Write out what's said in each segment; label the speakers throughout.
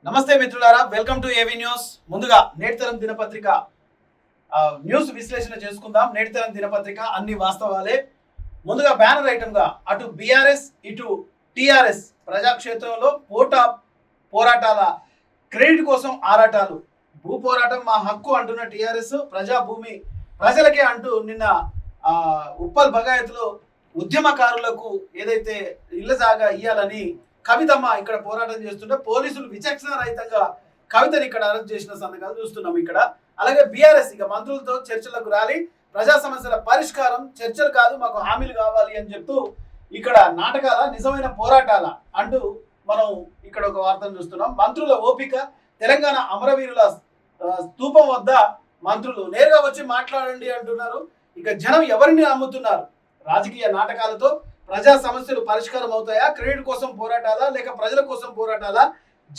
Speaker 1: నమస్తే మిత్రులారా, welcome to ఏవి న్యూస్. ముందుగా నేటితరం దినపత్రిక న్యూస్ విశ్లేషణ చేసుకుందాం. నేటితరం దినపత్రిక అన్ని వాస్తవాలే. ముందుగా బ్యానర్ ఐటమ్ గా అటు బీఆర్ఎస్ ఇటు టీఆర్ఎస్ ప్రజాక్షేత్రంలో పోరాటాల క్రెడిట్ కోసం ఆరాటాలు. భూ పోరాటం మా హక్కు అంటున్న టీఆర్ఎస్ ప్రజాభూమి ప్రజలకే అంటూ నిన్న ఉప్పల్ బగాయత్లో ఉద్యమకారులకు ఏదైతే ఇళ్ల జాగా ఇయ్యాలని కవితమ్మ ఇక్కడ పోరాటం చేస్తుంటే పోలీసులు విచక్షణ రహితంగా కవితని ఇక్కడ అరెస్ట్ చేసిన సందర్భాలు చూస్తున్నాం ఇక్కడ. అలాగే బీఆర్ఎస్ ఇక మంత్రులతో చర్చలకు రాలి ప్రజా సమస్యల పరిష్కారం చర్చలు కాదు మాకు హామీలు కావాలి అని చెప్తూ ఇక్కడ నాటకాల నిజమైన పోరాటాల అంటూ మనం ఇక్కడ ఒక వార్తను చూస్తున్నాం. మంత్రుల ఓపిక, తెలంగాణ అమరవీరుల స్తూపం వద్ద మంత్రులు నేరుగా వచ్చి మాట్లాడండి అంటున్నారు. ఇక జనం ఎవరిని నమ్ముతున్నారు? రాజకీయ నాటకాలతో ప్రజా సమస్యలు పరిష్కారం అవుతాయా? క్రెడిట్ కోసం పోరాటాలా లేక ప్రజల కోసం పోరాటాలా?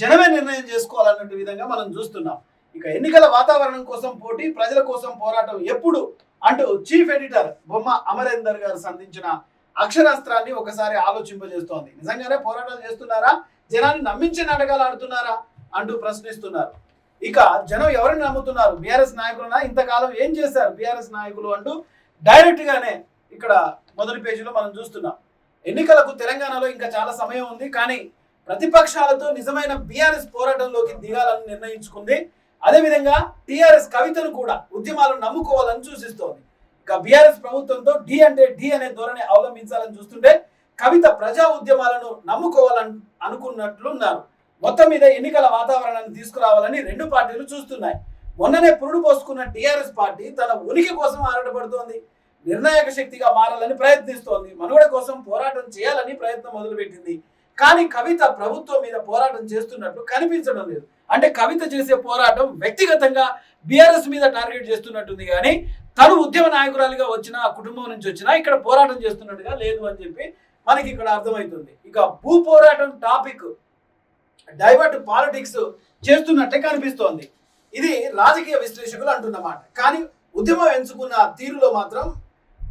Speaker 1: జనమే నిర్ణయం చేసుకోవాలన్నట్టు విధంగా మనం చూస్తున్నాం. ఇక ఎన్నికల వాతావరణం కోసం పోటీ, ప్రజల కోసం పోరాటం ఎప్పుడు అంటూ చీఫ్ ఎడిటర్ బొమ్మ అమరేందర్ గారు సంధించిన అక్షరాస్త్రాన్ని ఒకసారి ఆలోచింపజేస్తోంది. నిజంగానే పోరాటాలు చేస్తున్నారా? జనాన్ని నమ్మించే నాటకాలు ఆడుతున్నారా అంటూ ప్రశ్నిస్తున్నారు. ఇక జనం ఎవరిని నమ్ముతున్నారు? బీఆర్ఎస్ నాయకులనా? ఇంతకాలం ఏం చేశారు బీఆర్ఎస్ నాయకులు అంటూ డైరెక్ట్ గానే ఇక్కడ మొదటి పేజీలో మనం చూస్తున్నాం. ఎన్నికలకు తెలంగాణలో ఇంకా చాలా సమయం ఉంది, కానీ ప్రతిపక్షాలతో నిజమైన బీఆర్ఎస్ పోరాటంలోకి దిగాలని నిర్ణయించుకుంది. అదేవిధంగా టీఆర్ఎస్ కవితను కూడా ఉద్యమాలను నమ్ముకోవాలని సూచిస్తోంది. ఇక బీఆర్ఎస్ ప్రభుత్వంతో డి అంటే డి అనే ధోరణి అవలంబించాలని చూస్తుంటే కవిత ప్రజా ఉద్యమాలను నమ్ముకోవాలని అనుకున్నట్లున్నారు. మొత్తం మీద ఎన్నికల వాతావరణాన్ని తీసుకురావాలని రెండు పార్టీలు చూస్తున్నాయి. మొన్ననే పురుడు పోసుకున్న టీఆర్ఎస్ పార్టీ తన ఉనికి కోసం ఆరాటపడుతోంది. నిర్ణాయక శక్తిగా మారాలని ప్రయత్నిస్తోంది. మనుగడ కోసం పోరాటం చేయాలని ప్రయత్నం మొదలుపెట్టింది. కానీ కవిత ప్రభుత్వం మీద పోరాటం చేస్తున్నట్లు కనిపించడం లేదు. అంటే కవిత చేసే పోరాటం వ్యక్తిగతంగా బీఆర్ఎస్ మీద టార్గెట్ చేస్తున్నట్టుంది, కానీ తను ఉద్యమ నాయకురాలిగా వచ్చిన ఆ కుటుంబం నుంచి వచ్చినా ఇక్కడ పోరాటం చేస్తున్నట్టుగా లేదు అని చెప్పి మనకి ఇక్కడ అర్థమవుతుంది. ఇక భూ పోరాటం టాపిక్ డైవర్ట్ పాలిటిక్స్ చేస్తున్నట్టే కనిపిస్తోంది. ఇది రాజకీయ విశ్లేషకులు అంటున్నమాట. కానీ ఉద్యమం ఎంచుకున్న తీరులో మాత్రం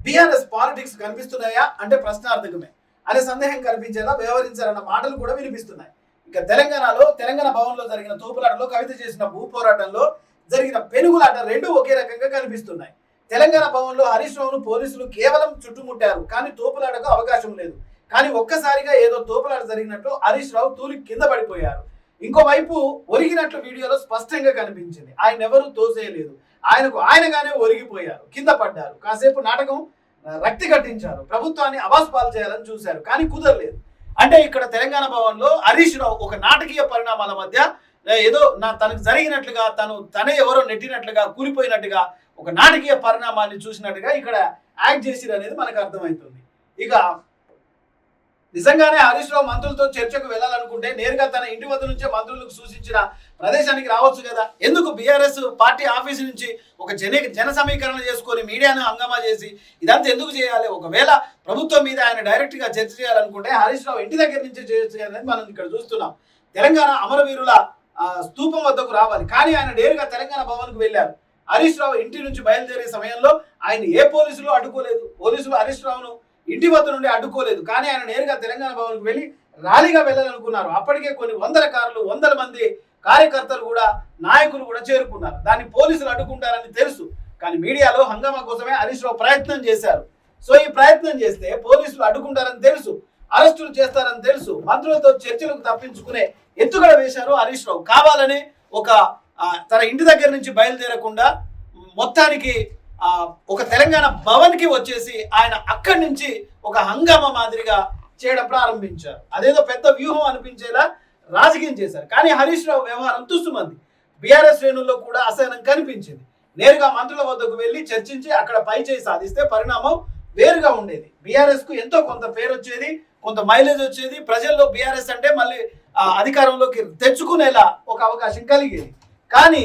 Speaker 1: బీఆర్ఎస్ పాలిటిక్స్ కనిపిస్తున్నాయా అంటే ప్రశ్నార్థకమే అనే సందేహం కనిపించేలా వ్యవహరించారన్న మాటలు కూడా వినిపిస్తున్నాయి. ఇక తెలంగాణ భవన్లో జరిగిన తోపులాటలో కవిత చేసిన భూ పోరాటంలో జరిగిన పెనుగులాట రెండు ఒకే రకంగా కనిపిస్తున్నాయి. తెలంగాణ భవన్లో హరీష్ రావును పోలీసులు కేవలం చుట్టుముట్టారు, కానీ తోపులాటకు అవకాశం లేదు. కానీ ఒక్కసారిగా ఏదో తోపులాట జరిగినట్లు హరీష్ రావు తూలి కింద పడిపోయారు. ఇంకోవైపు ఒరిగినట్లు వీడియోలో స్పష్టంగా కనిపించింది. ఆయన ఎవరు తోసేయలేదు, ఆయనగానే ఒరిగిపోయారు, కింద పడ్డారు. కాసేపు నాటకం రక్తి కట్టించారు, ప్రభుత్వాన్ని అబాస్పాలు చేయాలని చూశారు, కానీ కుదరలేదు. అంటే ఇక్కడ తెలంగాణ భవన్లో హరీష్ రావు ఒక నాటకీయ పరిణామాల మధ్య ఏదో తనకు జరిగినట్లుగా తనే ఎవరో నెట్టినట్లుగా కూలిపోయినట్టుగా ఒక నాటకీయ పరిణామాన్ని చూసినట్టుగా ఇక్కడ యాక్ట్ చేసిరు అనేది మనకు అర్థమవుతుంది. ఇక నిజంగానే హరీష్ రావు మంత్రులతో చర్చకు వెళ్ళాలనుకుంటే నేరుగా తన ఇంటి వద్ద నుంచే మంత్రులకు సూచించిన ప్రదేశానికి రావచ్చు కదా. ఎందుకు బీఆర్ఎస్ పార్టీ ఆఫీసు నుంచి ఒక జన సమీకరణ చేసుకొని మీడియాను హంగామా చేసి ఇదంతా ఎందుకు చేయాలి? ఒకవేళ ప్రభుత్వం మీద ఆయన డైరెక్ట్ గా చర్చ చేయాలనుకుంటే హరీష్ రావు ఇంటి దగ్గర నుంచే చేయొచ్చు అనేది మనం ఇక్కడ చూస్తున్నాం. తెలంగాణ అమరవీరుల స్తూపం వద్దకు రావాలి, కానీ ఆయన నేరుగా తెలంగాణ భవన్కు వెళ్ళారు. హరీష్ రావు ఇంటి నుంచి బయలుదేరే సమయంలో ఆయన ఏ పోలీసులు అడ్డుకోలేదు. పోలీసులు హరీష్ రావును ఇంటి వద్ద నుండి అడ్డుకోలేదు, కానీ ఆయన నేరుగా తెలంగాణ భవన్కు వెళ్ళి ర్యాలీగా వెళ్ళాలనుకున్నారు. అప్పటికే కొన్ని వందల కార్లు, వందల మంది కార్యకర్తలు కూడా, నాయకులు కూడా చేరుకున్నారు. దాన్ని పోలీసులు అడ్డుకుంటారని తెలుసు, కానీ మీడియాలో హంగామా కోసమే హరీష్ రావు ప్రయత్నం చేశారు. సో ఈ ప్రయత్నం చేస్తే పోలీసులు అడ్డుకుంటారని తెలుసు, అరెస్టులు చేస్తారని తెలుసు, మంత్రులతో చర్చలకు తప్పించుకునే ఎత్తుగడ వేశారు హరీష్ రావు. కావాలనే తన ఇంటి దగ్గర నుంచి బయలుదేరకుండా మొత్తానికి ఒక తెలంగాణ భవన్కి వచ్చేసి ఆయన అక్కడి నుంచి ఒక హంగామా మాదిరిగా చేయడం ప్రారంభించారు. అదేదో పెద్ద వ్యూహం అనిపించేలా రాజకీయం చేశారు. కానీ హరీష్ రావు వ్యవహారం తుస్సుమంది. బీఆర్ఎస్ శ్రేణుల్లో కూడా అసహనం కనిపించింది. నేరుగా మంత్రుల వద్దకు వెళ్ళి చర్చించి అక్కడ పై చేయి సాధిస్తే పరిణామం వేరుగా ఉండేది. బీఆర్ఎస్ కు ఎంతో కొంత పేరు వచ్చేది, కొంత మైలేజ్ వచ్చేది. ప్రజల్లో బీఆర్ఎస్ అంటే మళ్ళీ అధికారంలోకి తెచ్చుకునేలా ఒక అవకాశం కలిగేది. కానీ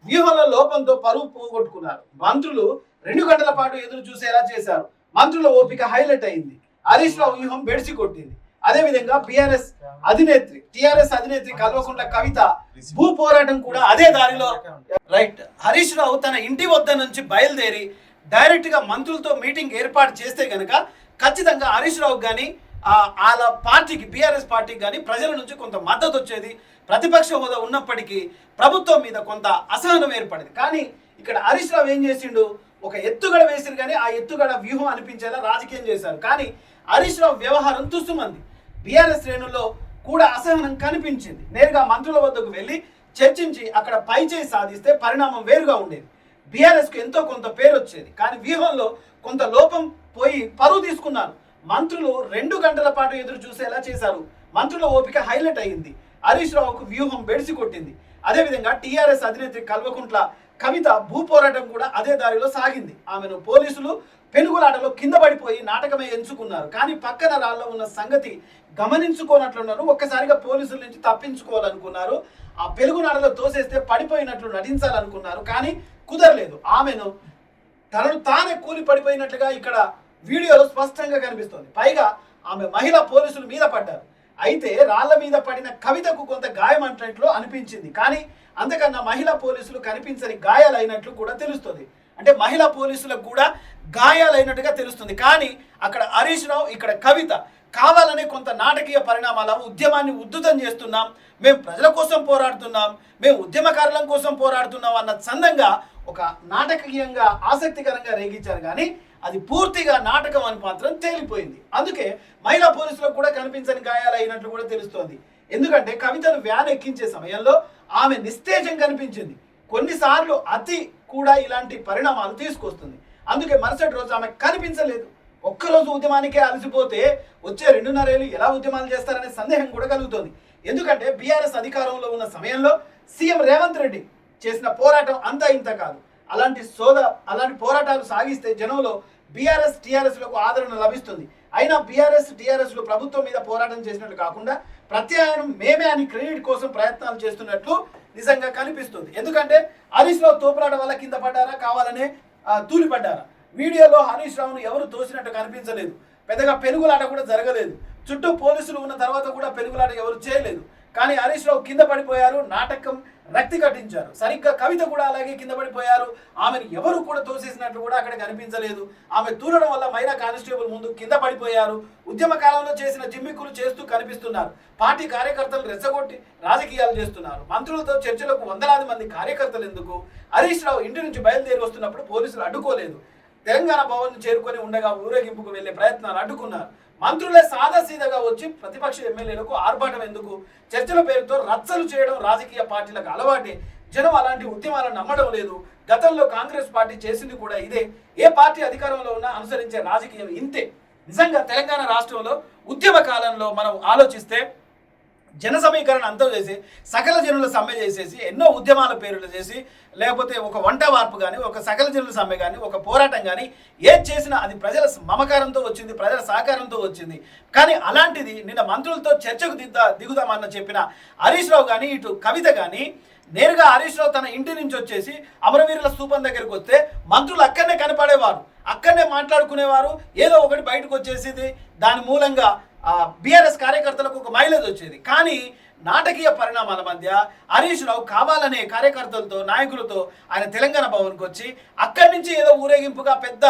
Speaker 1: వ్యూహంలో లోపంతో పరువు పోగొట్టుకున్నారు. మంత్రులు 2 గంటల పాటు ఎదురు చూసేలా చేశారు. మంత్రుల ఓపిక హైలైట్ అయింది. హరీష్ రావు వ్యూహం బెడిసి కొట్టింది. అదేవిధంగా టీఆర్ఎస్ అధినేత్రి కల్వకుంట్ల కవిత భూ పోరాటం కూడా అదే దారిలో రైట్. హరీష్ రావు తన ఇంటి వద్ద నుంచి బయలుదేరి డైరెక్ట్ గా మంత్రులతో మీటింగ్ ఏర్పాటు చేస్తే గనక ఖచ్చితంగా హరీష్ రావు కానీ వాళ్ళ పార్టీకి బీఆర్ఎస్ పార్టీకి కానీ ప్రజల నుంచి కొంత మద్దతు వచ్చేది. ప్రతిపక్ష హోదా ఉన్నప్పటికీ ప్రభుత్వం మీద కొంత అసహనం ఏర్పడింది. కానీ ఇక్కడ హరీష్ రావు ఏం చేసిండు, ఒక ఎత్తుగడ వేసిండు కానీ ఆ ఎత్తుగడ వ్యూహం అనిపించేలా రాజకీయం చేశారు. కానీ హరీష్ రావు వ్యవహారం తుస్సుమంది. బీఆర్ఎస్ శ్రేణుల్లో కూడా అసహనం కనిపించింది. నేరుగా మంత్రుల వద్దకు వెళ్ళి చర్చించి అక్కడ పైచేయి సాధిస్తే పరిణామం వేరుగా ఉండేది. బీఆర్ఎస్కు ఎంతో కొంత పేరు వచ్చేది. కానీ వ్యూహంలో కొంత లోపం పోయి పరువు తీసుకున్నారు. మంత్రులు 2 గంటల పాటు ఎదురు చూసేలా చేశారు. మంత్రుల ఓపిక హైలైట్ అయ్యింది. హరీష్ రావుకు వ్యూహం బెడిసి కొట్టింది. అదేవిధంగా టీఆర్ఎస్ అధినేత్రి కల్వకుంట్ల కవిత భూ పోరాటం కూడా అదే దారిలో సాగింది. ఆమెను పోలీసులు పెనుగులాటలో కింద పడిపోయి నాటకమే ఎంచుకున్నారు. కానీ పక్కన రాళ్ళలో ఉన్న సంగతి గమనించుకోనట్లున్నారు. ఒక్కసారిగా పోలీసుల నుంచి తప్పించుకోవాలనుకున్నారు. ఆ పెనుగునాటలో తోసేస్తే పడిపోయినట్లు నటించాలనుకున్నారు. కానీ కుదరలేదు. ఆమెను తనను తానే కూలి పడిపోయినట్లుగా ఇక్కడ వీడియోలో స్పష్టంగా కనిపిస్తోంది. పైగా ఆమె మహిళా పోలీసుల మీద పడ్డారు. అయితే రాళ్ల మీద పడిన కవితకు కొంత గాయం అంటున్నట్లు అనిపించింది. కానీ అంతకన్నా మహిళా పోలీసులు కనిపించని గాయాలైనట్లు కూడా తెలుస్తుంది. అంటే మహిళా పోలీసులకు కూడా గాయాలైనట్టుగా తెలుస్తుంది. కానీ అక్కడ హరీష్ రావు, ఇక్కడ కవిత కావాలనే కొంత నాటకీయ పరిణామాల ఉద్యమాన్ని ఉద్ధృతం చేస్తున్నాం, మేము ప్రజల కోసం పోరాడుతున్నాం, మేము ఉద్యమకారుల కోసం పోరాడుతున్నాం అన్న చందంగా ఒక నాటకీయంగా ఆసక్తికరంగా రేగించారు. కానీ అది పూర్తిగా నాటకం అని మాత్రం తేలిపోయింది. అందుకే మహిళా పోలీసులకు కూడా కనిపించని గాయాలు అయినట్లు కూడా తెలుస్తోంది. ఎందుకంటే కవితను వ్యాన్ ఎక్కించే సమయంలో ఆమె నిస్తేజం కనిపించింది. కొన్నిసార్లు అతి కూడా ఇలాంటి పరిణామాలు తీసుకొస్తుంది. అందుకే మరుసటి రోజు ఆమె కనిపించలేదు. ఒక్కరోజు ఉద్యమానికే అలసిపోతే వచ్చే 2.5 ఏళ్ళు ఎలా ఉద్యమాలు చేస్తారనే సందేహం కూడా కలుగుతుంది. ఎందుకంటే బీఆర్ఎస్ అధికారంలో ఉన్న సమయంలో సీఎం రేవంత్ రెడ్డి చేసిన పోరాటం అంతా ఇంత కాదు. అలాంటి పోరాటాలు సాగిస్తే జనంలో బీఆర్ఎస్ టీఆర్ఎస్లకు ఆదరణ లభిస్తుంది. అయినా బీఆర్ఎస్ టీఆర్ఎస్లు ప్రభుత్వం మీద పోరాటం చేసినట్లు కాకుండా ప్రత్యామ్నాయం మేమే అని క్రెడిట్ కోసం ప్రయత్నాలు చేస్తున్నట్లు నిజంగా కనిపిస్తుంది. ఎందుకంటే హరీష్ రావు తోపులాట వల్ల కింద పడ్డారా, కావాలనే తూలిపడ్డారా? వీడియోలో హరీష్ రావును ఎవరు తోసినట్టు కనిపించలేదు. పెద్దగా పెనుగులాట కూడా జరగలేదు. చుట్టూ పోలీసులు ఉన్న తర్వాత కూడా పెనుగులాట ఎవరు చేయలేదు. కానీ హరీష్ రావు కింద పడిపోయారు, నాటకం రక్తి కట్టించారు. సరిగ్గా కవిత కూడా అలాగే కింద పడిపోయారు. ఆమెను ఎవరు కూడా తోసేసినట్లు కూడా అక్కడ కనిపించలేదు. ఆమె తూరడం వల్ల మహిళా కానిస్టేబుల్ ముందు కింద పడిపోయారు. ఉద్యమ కాలంలో చేసిన జిమ్మిక్కులు చేస్తూ కనిపిస్తున్నారు. పార్టీ కార్యకర్తలు రెచ్చగొట్టి రాజకీయాలు చేస్తున్నారు. మంత్రులతో చర్చలకు 100,000 మంది కార్యకర్తలు ఎందుకు? హరీష్ రావు ఇంటి నుంచి బయలుదేరి వస్తున్నప్పుడు పోలీసులు అడ్డుకోలేదు. తెలంగాణ భవన్ చేరుకొని ఉండగా ఊరేగింపుకు వెళ్లే ప్రయత్నాలు అడ్డుకున్నారు. మంత్రులే సాదాసీదాగా వచ్చి ప్రతిపక్ష ఎమ్మెల్యేలకు ఆర్భాటం ఎందుకు? చర్చల పేరుతో రచ్చలు చేయడం రాజకీయ పార్టీలకు అలవాటే. జనం అలాంటి ఉద్యమాలను నమ్మడం లేదు. గతంలో కాంగ్రెస్ పార్టీ చేసింది కూడా ఇదే. ఏ పార్టీ అధికారంలో ఉన్నా అనుసరించే రాజకీయం ఇంతే. నిజంగా తెలంగాణ రాష్ట్రంలో ఉద్యమ కాలంలో మనం ఆలోచిస్తే జన సమీకరణ అంతం చేసి సకల జనుల సమ్మె చేసేసి ఎన్నో ఉద్యమాల పేర్లు చేసి లేకపోతే ఒక వంట వార్పు కానీ ఒక సకల జనుల సమ్మె కానీ ఒక పోరాటం కానీ ఏది చేసినా అది ప్రజల మమకారంతో వచ్చింది, ప్రజల సహకారంతో వచ్చింది. కానీ అలాంటిది నిన్న మంత్రులతో చర్చకు దిగుదామన్న చెప్పిన హరీష్ రావు కానీ ఇటు కవిత కానీ నేరుగా హరీష్ రావు తన ఇంటి నుంచి వచ్చేసి అమరవీరుల స్తూపం దగ్గరికి వస్తే మంత్రులు అక్కడనే కనపడేవారు, అక్కడనే మాట్లాడుకునేవారు. ఏదో ఒకటి బయటకు వచ్చేసేది. దాని మూలంగా బీఆర్ఎస్ కార్యకర్తలకు ఒక మైలేజ్ వచ్చేది. కానీ నాటకీయ పరిణామాల మధ్య హరీష్ రావు కావాలనే కార్యకర్తలతో నాయకులతో ఆయన తెలంగాణ భవన్కి వచ్చి అక్కడి నుంచి ఏదో ఊరేగింపుగా పెద్ద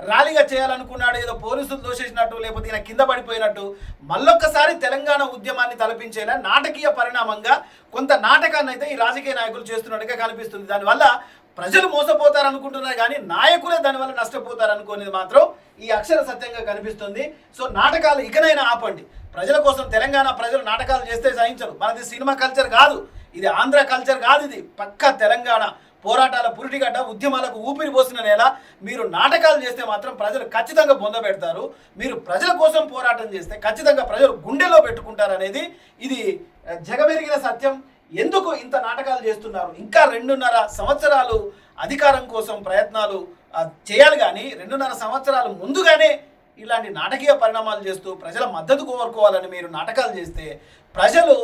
Speaker 1: ర్యాలీగా చేయాలనుకున్నాడు. ఏదో పోలీసులు దోషేసినట్టు లేకపోతే ఈయన కింద పడిపోయినట్టు మళ్ళొక్కసారి తెలంగాణ ఉద్యమాన్ని తలపించేలా నాటకీయ పరిణామంగా కొంత నాటకాన్ని అయితే ఈ రాజకీయ నాయకులు చేస్తున్నట్టుగా కనిపిస్తుంది. దానివల్ల ప్రజలు మోసపోతారు అనుకుంటున్నారు కానీ నాయకులే దానివల్ల నష్టపోతారు అనుకునేది మాత్రం ఈ అక్షర సత్యంగా కనిపిస్తుంది. సో నాటకాలు ఇకనైనా ఆపండి. ప్రజల కోసం తెలంగాణ ప్రజలు నాటకాలు చేస్తే సహించరు. మనది సినిమా కల్చర్ కాదు, ఇది ఆంధ్ర కల్చర్ కాదు, ఇది పక్కా తెలంగాణ పోరాటాల పురిటిగడ్డ, ఉద్యమాలకు ఊపిరి పోసిన నేల. మీరు నాటకాలు చేస్తే మాత్రం ప్రజలు ఖచ్చితంగా పొందబెడతారు. మీరు ప్రజల కోసం పోరాటం చేస్తే ఖచ్చితంగా ప్రజలు గుండెలో పెట్టుకుంటారు అనేది ఇది జగమెరిగిన సత్యం. ఎందుకు ఇంత నాటకాలు చేస్తున్నారు? ఇంకా 2.5 సంవత్సరాలు అధికారం కోసం ప్రయత్నాలు చేయాలి. కానీ 2.5 సంవత్సరాలు ముందుగానే ఇలాంటి నాటకీయ పరిణామాలు చేస్తూ ప్రజల మద్దతు కోరుకోవాలని మీరు నాటకాలు చేస్తే ప్రజలు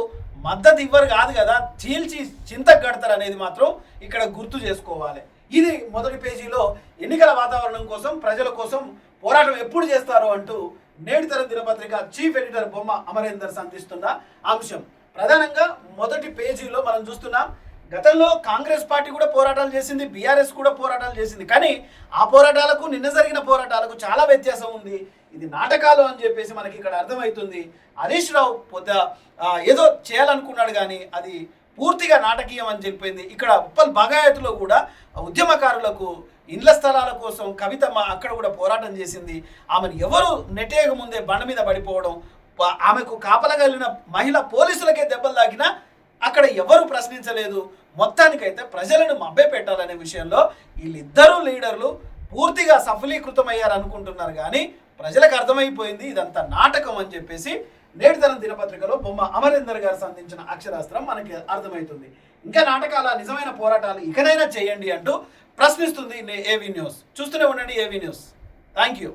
Speaker 1: మద్దతు ఇవ్వరు కాదు కదా, చీల్చి చింతకు కడతారు అనేది మాత్రం ఇక్కడ గుర్తు చేసుకోవాలి. ఇది మొదటి పేజీలో ఎన్నికల వాతావరణం కోసం ప్రజల కోసం పోరాటం ఎప్పుడు చేస్తారు అంటూ నేటితరం దినపత్రిక చీఫ్ ఎడిటర్ బొమ్మ అమరేందర్ సంధిస్తున్న అంశం. ప్రధానంగా మొదటి పేజీలో మనం చూస్తున్నాం గతంలో కాంగ్రెస్ పార్టీ కూడా పోరాటాలు చేసింది, బీఆర్ఎస్ కూడా పోరాటాలు చేసింది. కానీ ఆ పోరాటాలకు నిన్న జరిగిన పోరాటాలకు చాలా వ్యత్యాసం ఉంది. ఇది నాటకాలు అని చెప్పేసి మనకి ఇక్కడ అర్థమవుతుంది. హరీష్ రావు ఏదో చేయాలనుకున్నాడు కానీ అది పూర్తిగా నాటకీయం అని చెప్పింది. ఇక్కడ ఉప్పల్ బగాయత్లో కూడా ఉద్యమకారులకు ఇండ్ల స్థలాల కోసం కవితమ్మ అక్కడ కూడా పోరాటం చేసింది. ఆమెను ఎవరు నెట్టేయక ముందే బండ మీద పడిపోవడం, ఆమెకు కాపలగలిగిన మహిళ పోలీసులకే దెబ్బలు తాకినా అక్కడ ఎవరు ప్రశ్నించలేదు. మొత్తానికైతే ప్రజలను మభ్యపెట్టాలనే విషయంలో వీళ్ళిద్దరూ లీడర్లు పూర్తిగా సఫలీకృతమయ్యారు అనుకుంటున్నారు. కానీ ప్రజలకు అర్థమైపోయింది ఇదంతా నాటకం అని చెప్పేసి నేటితరం దినపత్రికలో బొమ్మ అమరేందర్ గారు సంధించిన అక్షరాస్త్రం మనకి అర్థమవుతుంది. ఇంకా నాటకాల నిజమైన పోరాటాలు ఇకనైనా చేయండి అంటూ ప్రశ్నిస్తుంది ఏవీ న్యూస్. చూస్తూనే ఉండండి ఏవీ న్యూస్. Thank you.